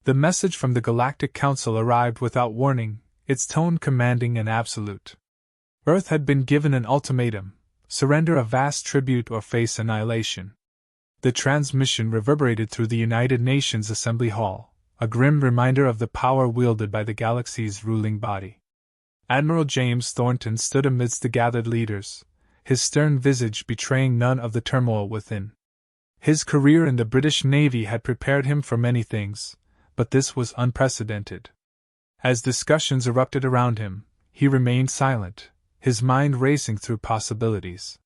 The message from the Galactic Council arrived without warning, its tone commanding and absolute. Earth had been given an ultimatum: surrender a vast tribute or face annihilation. The transmission reverberated through the United Nations Assembly Hall, a grim reminder of the power wielded by the galaxy's ruling body. Admiral James Thornton stood amidst the gathered leaders, his stern visage betraying none of the turmoil within. His career in the British Navy had prepared him for many things, but this was unprecedented. As discussions erupted around him, he remained silent, his mind racing through possibilities.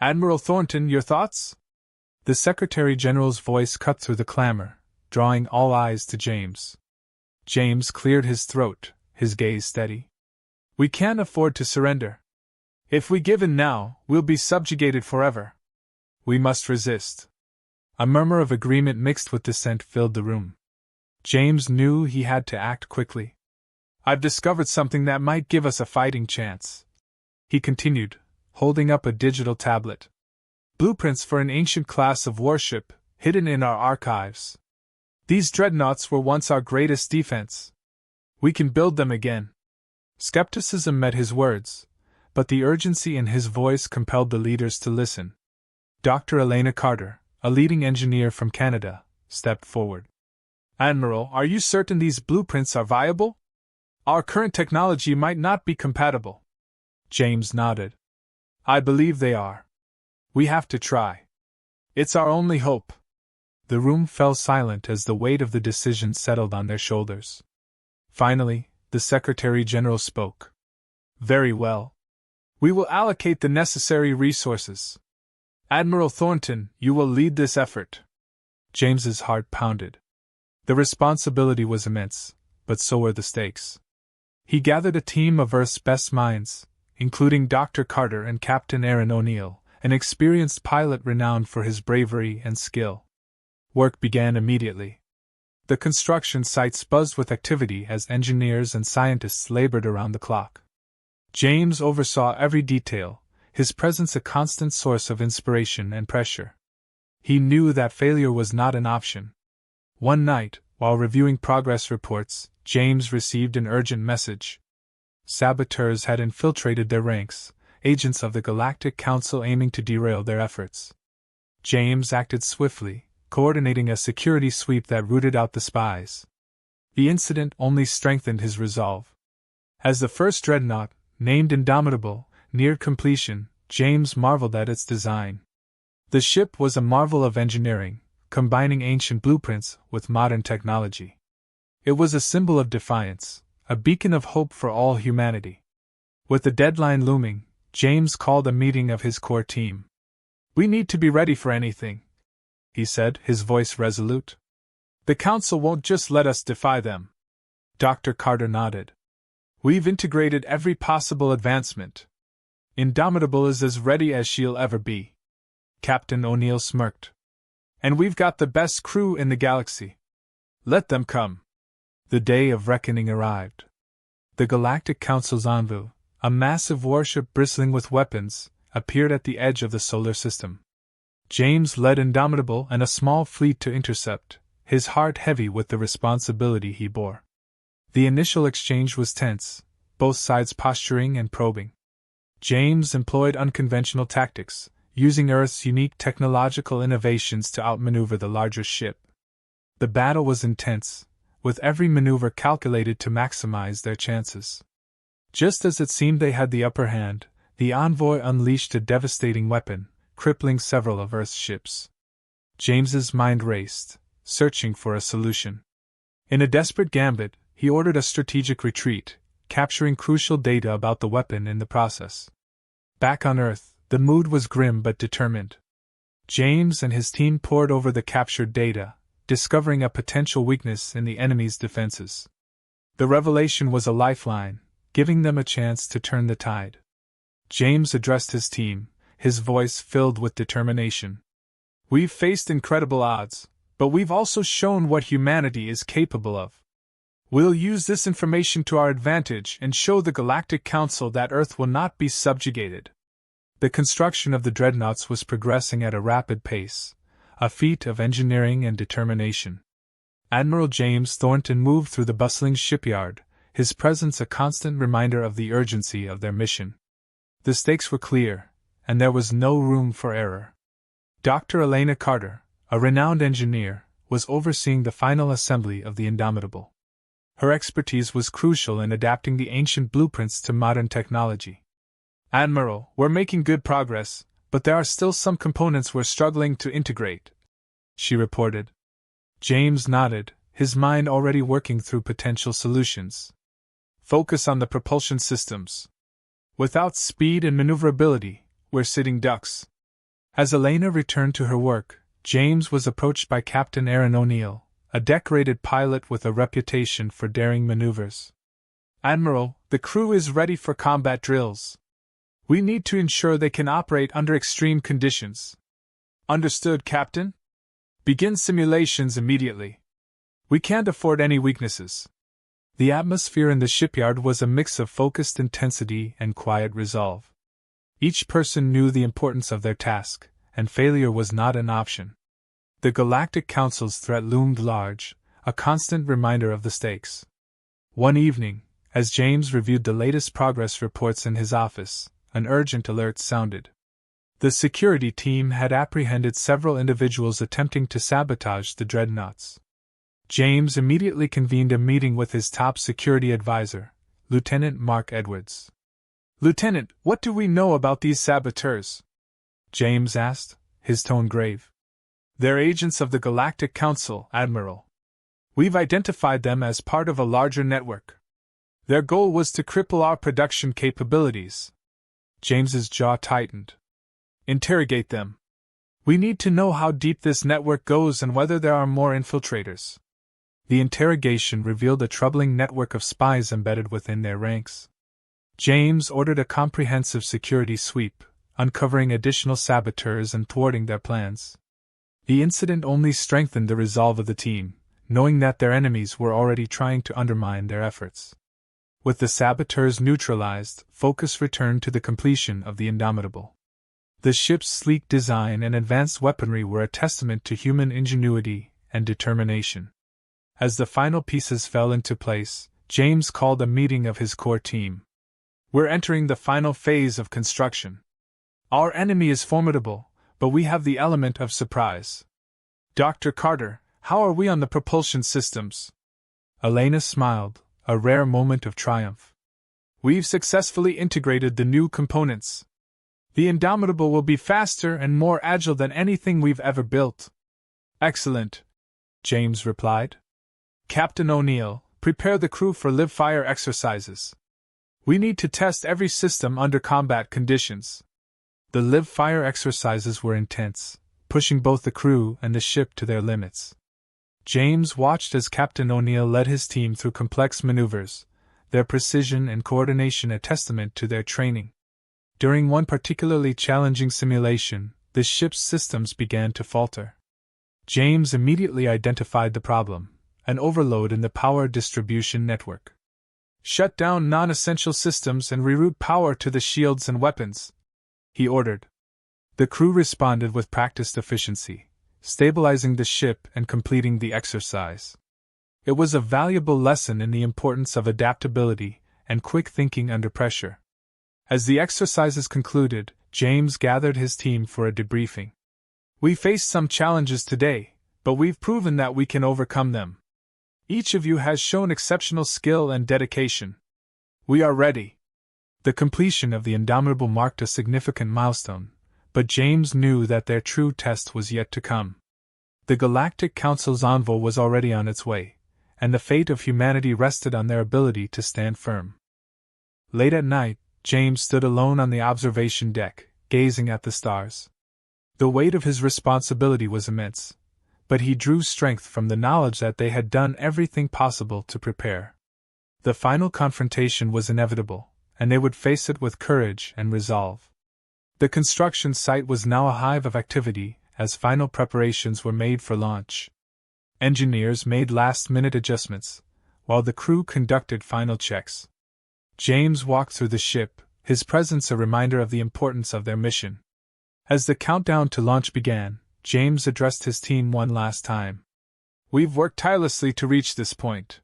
"Admiral Thornton, your thoughts?" The Secretary General's voice cut through the clamor, drawing all eyes to James. James cleared his throat, his gaze steady. "We can't afford to surrender. If we give in now, we'll be subjugated forever. We must resist." A murmur of agreement mixed with dissent filled the room. James knew he had to act quickly. "I've discovered something that might give us a fighting chance," he continued, holding up a digital tablet. "Blueprints for an ancient class of warship, hidden in our archives. These dreadnoughts were once our greatest defense. We can build them again." Skepticism met his words, but the urgency in his voice compelled the leaders to listen. Dr. Elena Carter, a leading engineer from Canada, stepped forward. "Admiral, are you certain these blueprints are viable? Our current technology might not be compatible." James nodded. "I believe they are. We have to try. It's our only hope." The room fell silent as the weight of the decision settled on their shoulders. Finally, the Secretary General spoke. "Very well. We will allocate the necessary resources. Admiral Thornton, you will lead this effort." James's heart pounded. The responsibility was immense, but so were the stakes. He gathered a team of Earth's best minds, including Dr. Carter and Captain Aaron O'Neill, an experienced pilot renowned for his bravery and skill. Work began immediately. The construction sites buzzed with activity as engineers and scientists labored around the clock. James oversaw every detail, his presence a constant source of inspiration and pressure. He knew that failure was not an option. One night, while reviewing progress reports, James received an urgent message. Saboteurs had infiltrated their ranks, agents of the Galactic Council aiming to derail their efforts. James acted swiftly, coordinating a security sweep that rooted out the spies. The incident only strengthened his resolve. As the first dreadnought, named Indomitable, neared completion, James marveled at its design. The ship was a marvel of engineering, combining ancient blueprints with modern technology. It was a symbol of defiance, a beacon of hope for all humanity. With the deadline looming, James called a meeting of his core team. "We need to be ready for anything," he said, his voice resolute. "The Council won't just let us defy them." Dr. Carter nodded. "We've integrated every possible advancement. Indomitable is as ready as she'll ever be." Captain O'Neill smirked. "And we've got the best crew in the galaxy. Let them come." The day of reckoning arrived. The Galactic Council's envoy, a massive warship bristling with weapons, appeared at the edge of the solar system. James led Indomitable and a small fleet to intercept, his heart heavy with the responsibility he bore. The initial exchange was tense, both sides posturing and probing. James employed unconventional tactics, using Earth's unique technological innovations to outmaneuver the larger ship. The battle was intense, with every maneuver calculated to maximize their chances. Just as it seemed they had the upper hand, the envoy unleashed a devastating weapon, crippling several of Earth's ships. James's mind raced, searching for a solution. In a desperate gambit, he ordered a strategic retreat, capturing crucial data about the weapon in the process. Back on Earth, the mood was grim but determined. James and his team pored over the captured data, discovering a potential weakness in the enemy's defenses. The revelation was a lifeline, giving them a chance to turn the tide. James addressed his team, his voice filled with determination. "We've faced incredible odds, but we've also shown what humanity is capable of. We'll use this information to our advantage and show the Galactic Council that Earth will not be subjugated." The construction of the Dreadnoughts was progressing at a rapid pace, a feat of engineering and determination. Admiral James Thornton moved through the bustling shipyard, his presence a constant reminder of the urgency of their mission. The stakes were clear, and there was no room for error. Dr. Elena Carter, a renowned engineer, was overseeing the final assembly of the Indomitable. Her expertise was crucial in adapting the ancient blueprints to modern technology. "Admiral, we're making good progress, but there are still some components we're struggling to integrate," she reported. James nodded, his mind already working through potential solutions. "Focus on the propulsion systems. Without speed and maneuverability, we're sitting ducks." As Elena returned to her work, James was approached by Captain Aaron O'Neill, a decorated pilot with a reputation for daring maneuvers. "Admiral, the crew is ready for combat drills. We need to ensure they can operate under extreme conditions." "Understood, Captain. Begin simulations immediately. We can't afford any weaknesses." The atmosphere in the shipyard was a mix of focused intensity and quiet resolve. Each person knew the importance of their task, and failure was not an option. The Galactic Council's threat loomed large, a constant reminder of the stakes. One evening, as James reviewed the latest progress reports in his office, an urgent alert sounded. The security team had apprehended several individuals attempting to sabotage the Dreadnoughts. James immediately convened a meeting with his top security advisor, Lieutenant Mark Edwards. "Lieutenant, what do we know about these saboteurs?" James asked, his tone grave. "They're agents of the Galactic Council, Admiral. We've identified them as part of a larger network. Their goal was to cripple our production capabilities." James's jaw tightened. "Interrogate them. We need to know how deep this network goes and whether there are more infiltrators." The interrogation revealed a troubling network of spies embedded within their ranks. James ordered a comprehensive security sweep, uncovering additional saboteurs and thwarting their plans. The incident only strengthened the resolve of the team, knowing that their enemies were already trying to undermine their efforts. With the saboteurs neutralized, focus returned to the completion of the Indomitable. The ship's sleek design and advanced weaponry were a testament to human ingenuity and determination. As the final pieces fell into place, James called a meeting of his core team. "We're entering the final phase of construction. Our enemy is formidable, but we have the element of surprise. Dr. Carter, how are we on the propulsion systems?" Elena smiled, a rare moment of triumph. "We've successfully integrated the new components. The Indomitable will be faster and more agile than anything we've ever built." "Excellent," James replied. "Captain O'Neill, prepare the crew for live-fire exercises. We need to test every system under combat conditions." The live-fire exercises were intense, pushing both the crew and the ship to their limits. James watched as Captain O'Neill led his team through complex maneuvers, their precision and coordination a testament to their training. During one particularly challenging simulation, the ship's systems began to falter. James immediately identified the problem: an overload in the power distribution network. "Shut down non-essential systems and reroute power to the shields and weapons," he ordered. The crew responded with practiced efficiency, stabilizing the ship and completing the exercise. It was a valuable lesson in the importance of adaptability and quick thinking under pressure. As the exercises concluded, James gathered his team for a debriefing. "We faced some challenges today, but we've proven that we can overcome them. Each of you has shown exceptional skill and dedication. We are ready." The completion of the Indomitable marked a significant milestone, but James knew that their true test was yet to come. The Galactic Council's envoy was already on its way, and the fate of humanity rested on their ability to stand firm. Late at night, James stood alone on the observation deck, gazing at the stars. The weight of his responsibility was immense, but he drew strength from the knowledge that they had done everything possible to prepare. The final confrontation was inevitable, and they would face it with courage and resolve. The construction site was now a hive of activity, as final preparations were made for launch. Engineers made last-minute adjustments, while the crew conducted final checks. James walked through the ship, his presence a reminder of the importance of their mission. As the countdown to launch began, James addressed his team one last time. We've worked tirelessly to reach this point.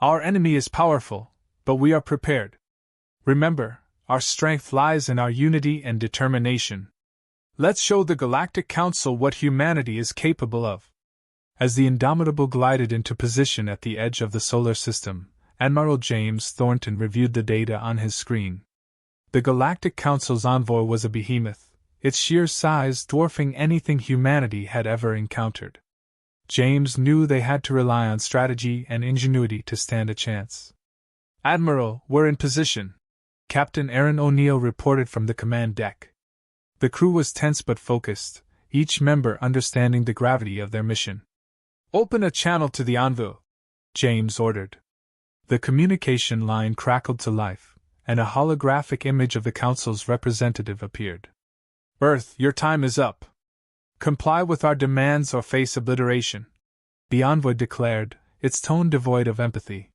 Our enemy is powerful, but we are prepared. Remember, our strength lies in our unity and determination. Let's show the Galactic Council what humanity is capable of. As the Indomitable glided into position at the edge of the solar system, Admiral James Thornton reviewed the data on his screen. The Galactic Council's envoy was a behemoth, its sheer size dwarfing anything humanity had ever encountered. James knew they had to rely on strategy and ingenuity to stand a chance. "Admiral, we're in position," Captain Aaron O'Neill reported from the command deck. The crew was tense but focused, each member understanding the gravity of their mission. "Open a channel to the envoy," James ordered. The communication line crackled to life, and a holographic image of the Council's representative appeared. "Earth, your time is up. Comply with our demands or face obliteration," the envoy declared, its tone devoid of empathy.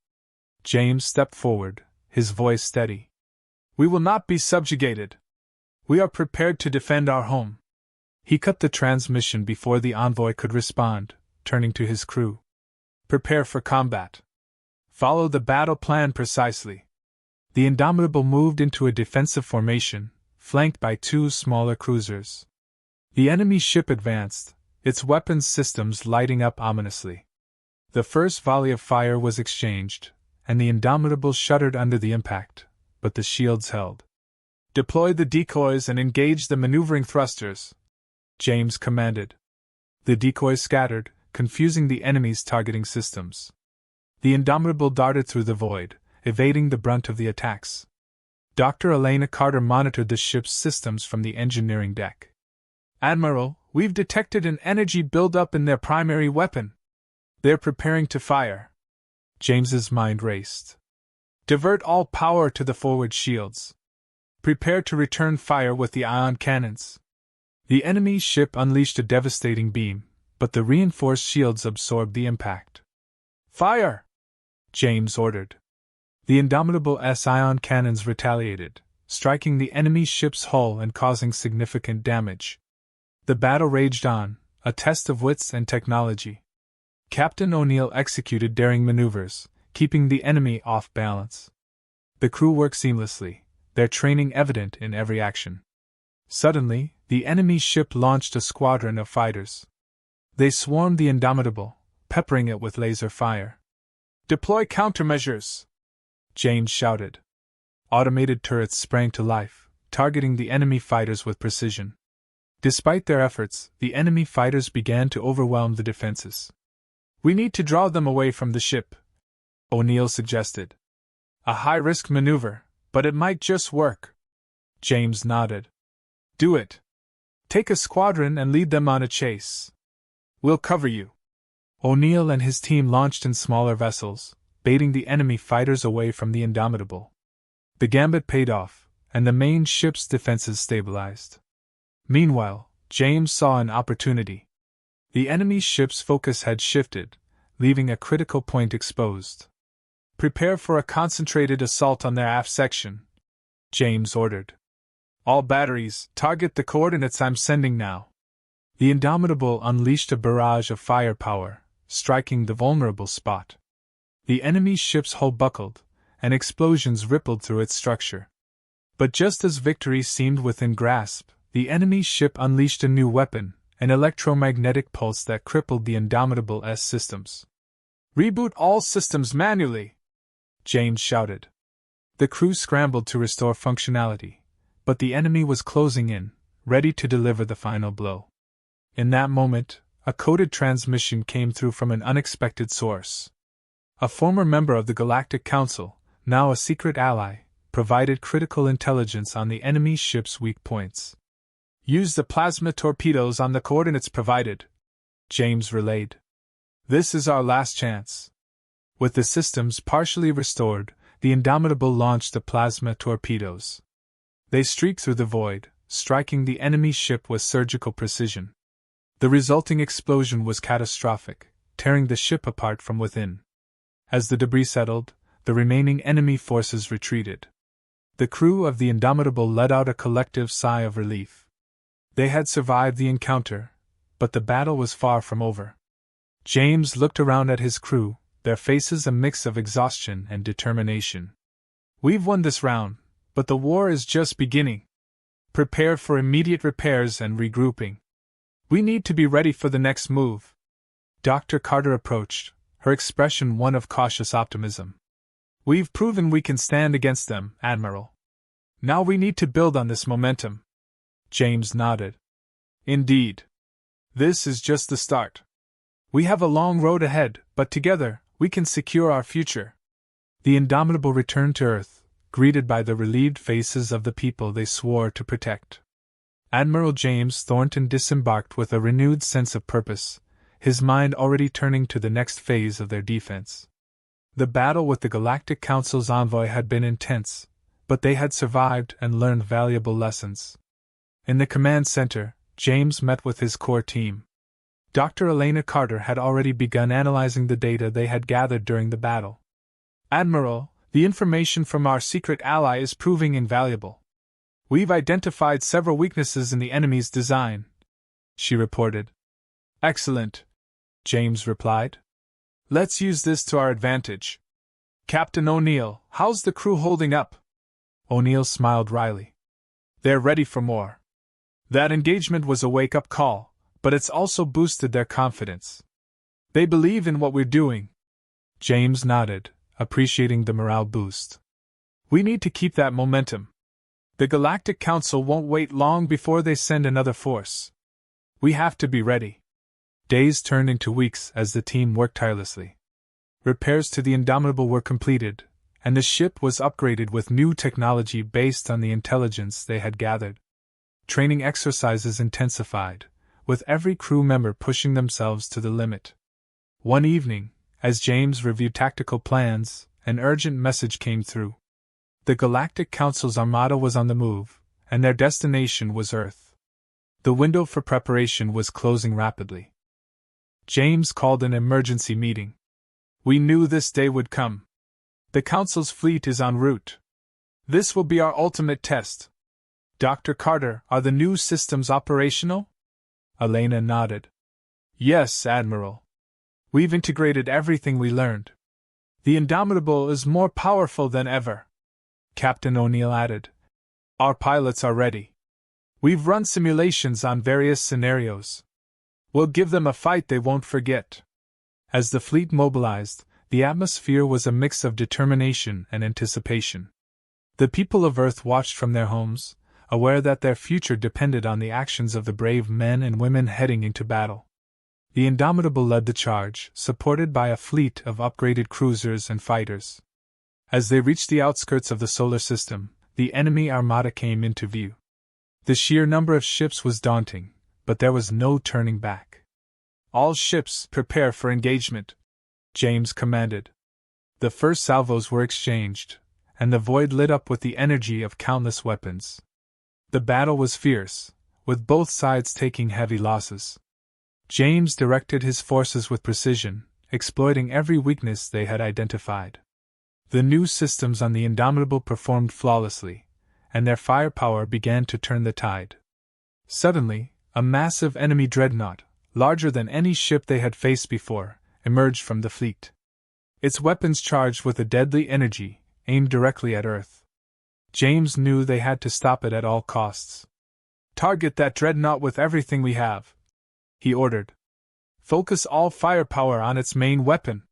James stepped forward, his voice steady. "We will not be subjugated. We are prepared to defend our home." He cut the transmission before the envoy could respond, turning to his crew. "Prepare for combat. Follow the battle plan precisely." The Indomitable moved into a defensive formation, flanked by two smaller cruisers. The enemy ship advanced, its weapons systems lighting up ominously. The first volley of fire was exchanged, and the Indomitable shuddered under the impact, but the shields held. "Deploy the decoys and engage the maneuvering thrusters," James commanded. The decoys scattered, confusing the enemy's targeting systems. The Indomitable darted through the void, evading the brunt of the attacks. Dr. Elena Carter monitored the ship's systems from the engineering deck. "Admiral, we've detected an energy buildup in their primary weapon. They're preparing to fire." James's mind raced. "Divert all power to the forward shields. Prepare to return fire with the ion cannons." The enemy's ship unleashed a devastating beam, but the reinforced shields absorbed the impact. "Fire!" James ordered. The Indomitable's ion cannons retaliated, striking the enemy's ship's hull and causing significant damage. The battle raged on, a test of wits and technology. Captain O'Neill executed daring maneuvers, keeping the enemy off balance. The crew worked seamlessly, their training evident in every action. Suddenly, the enemy ship launched a squadron of fighters. They swarmed the Indomitable, peppering it with laser fire. "Deploy countermeasures!" James shouted. Automated turrets sprang to life, targeting the enemy fighters with precision. Despite their efforts, the enemy fighters began to overwhelm the defenses. "We need to draw them away from the ship," O'Neill suggested. "A high-risk maneuver, but it might just work." James nodded. "Do it. Take a squadron and lead them on a chase. We'll cover you." O'Neill and his team launched in smaller vessels, baiting the enemy fighters away from the Indomitable. The gambit paid off, and the main ship's defenses stabilized. Meanwhile, James saw an opportunity. The enemy ship's focus had shifted, leaving a critical point exposed. "Prepare for a concentrated assault on their aft section," James ordered. "All batteries, target the coordinates I'm sending now." The Indomitable unleashed a barrage of firepower, striking the vulnerable spot. The enemy's ship's hull buckled, and explosions rippled through its structure. But just as victory seemed within grasp, the enemy's ship unleashed a new weapon, an electromagnetic pulse that crippled the Indomitable's systems. "Reboot all systems manually!" James shouted. The crew scrambled to restore functionality, but the enemy was closing in, ready to deliver the final blow. In that moment, a coded transmission came through from an unexpected source. A former member of the Galactic Council, now a secret ally, provided critical intelligence on the enemy ship's weak points. "Use the plasma torpedoes on the coordinates provided," James relayed. "This is our last chance." With the systems partially restored, the Indomitable launched the plasma torpedoes. They streaked through the void, striking the enemy ship with surgical precision. The resulting explosion was catastrophic, tearing the ship apart from within. As the debris settled, the remaining enemy forces retreated. The crew of the Indomitable let out a collective sigh of relief. They had survived the encounter, but the battle was far from over. James looked around at his crew, their faces a mix of exhaustion and determination. "We've won this round, but the war is just beginning. Prepare for immediate repairs and regrouping. We need to be ready for the next move." Dr. Carter approached, her expression one of cautious optimism. "We've proven we can stand against them, Admiral. Now we need to build on this momentum." James nodded. "Indeed. This is just the start. We have a long road ahead, but together, we can secure our future." The Indomitable returned to Earth, greeted by the relieved faces of the people they swore to protect. Admiral James Thornton disembarked with a renewed sense of purpose, his mind already turning to the next phase of their defense. The battle with the Galactic Council's envoy had been intense, but they had survived and learned valuable lessons. In the command center, James met with his core team. Dr. Elena Carter had already begun analyzing the data they had gathered during the battle. "Admiral, the information from our secret ally is proving invaluable. We've identified several weaknesses in the enemy's design," she reported. "Excellent," James replied. "Let's use this to our advantage. Captain O'Neill, how's the crew holding up?" O'Neill smiled wryly. "They're ready for more. That engagement was a wake-up call, but it's also boosted their confidence. They believe in what we're doing." James nodded, appreciating the morale boost. "We need to keep that momentum. The Galactic Council won't wait long before they send another force. We have to be ready." Days turned into weeks as the team worked tirelessly. Repairs to the Indomitable were completed, and the ship was upgraded with new technology based on the intelligence they had gathered. Training exercises intensified, with every crew member pushing themselves to the limit. One evening, as James reviewed tactical plans, an urgent message came through. The Galactic Council's armada was on the move, and their destination was Earth. The window for preparation was closing rapidly. James called an emergency meeting. "We knew this day would come. The Council's fleet is en route. This will be our ultimate test. Dr. Carter, are the new systems operational?" Elena nodded. "Yes, Admiral. We've integrated everything we learned. The Indomitable is more powerful than ever." Captain O'Neill added, "Our pilots are ready. We've run simulations on various scenarios. We'll give them a fight they won't forget." As the fleet mobilized, the atmosphere was a mix of determination and anticipation. The people of Earth watched from their homes, aware that their future depended on the actions of the brave men and women heading into battle. The Indomitable led the charge, supported by a fleet of upgraded cruisers and fighters. As they reached the outskirts of the solar system, the enemy armada came into view. The sheer number of ships was daunting, but there was no turning back. "All ships, prepare for engagement," James commanded. The first salvos were exchanged, and the void lit up with the energy of countless weapons. The battle was fierce, with both sides taking heavy losses. James directed his forces with precision, exploiting every weakness they had identified. The new systems on the Indomitable performed flawlessly, and their firepower began to turn the tide. Suddenly, a massive enemy dreadnought, larger than any ship they had faced before, emerged from the fleet. Its weapons charged with a deadly energy, aimed directly at Earth. James knew they had to stop it at all costs. "Target that dreadnought with everything we have," he ordered. "Focus all firepower on its main weapon."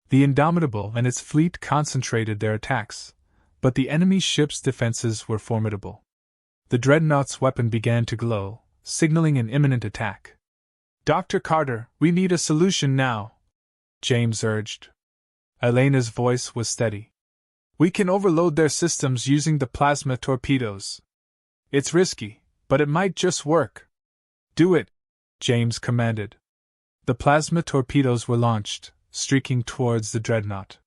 The Indomitable and its fleet concentrated their attacks, but the enemy ship's defenses were formidable. The dreadnought's weapon began to glow, signaling an imminent attack. "Dr. Carter, we need a solution now," James urged. Elena's voice was steady. "We can overload their systems using the plasma torpedoes. It's risky, but it might just work." "Do it," James commanded. The plasma torpedoes were launched, streaking towards the dreadnought.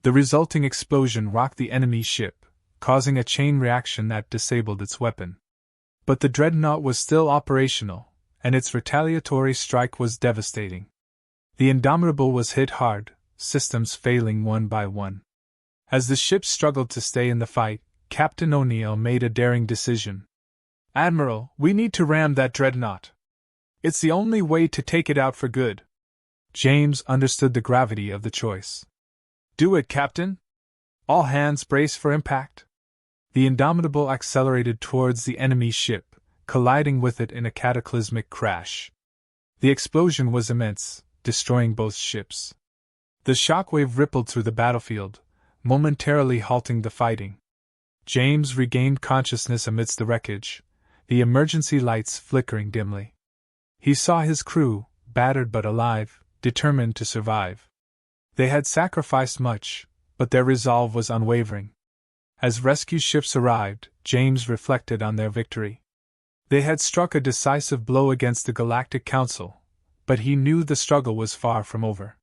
The resulting explosion rocked the enemy ship, causing a chain reaction that disabled its weapon. But the dreadnought was still operational, and its retaliatory strike was devastating. The Indomitable was hit hard, systems failing one by one. As the ship struggled to stay in the fight, Captain O'Neill made a daring decision. "Admiral, we need to ram that dreadnought. It's the only way to take it out for good." James understood the gravity of the choice. "Do it, Captain!" All hands brace for impact. The Indomitable accelerated towards the enemy ship, colliding with it in a cataclysmic crash. The explosion was immense, destroying both ships. The shockwave rippled through the battlefield, momentarily halting the fighting. James regained consciousness amidst the wreckage, the emergency lights flickering dimly. He saw his crew, battered but alive, determined to survive. They had sacrificed much, but their resolve was unwavering. As rescue ships arrived, James reflected on their victory. They had struck a decisive blow against the Galactic Council, but he knew the struggle was far from over.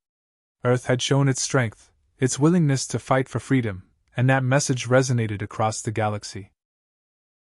Earth had shown its strength, its willingness to fight for freedom, and that message resonated across the galaxy.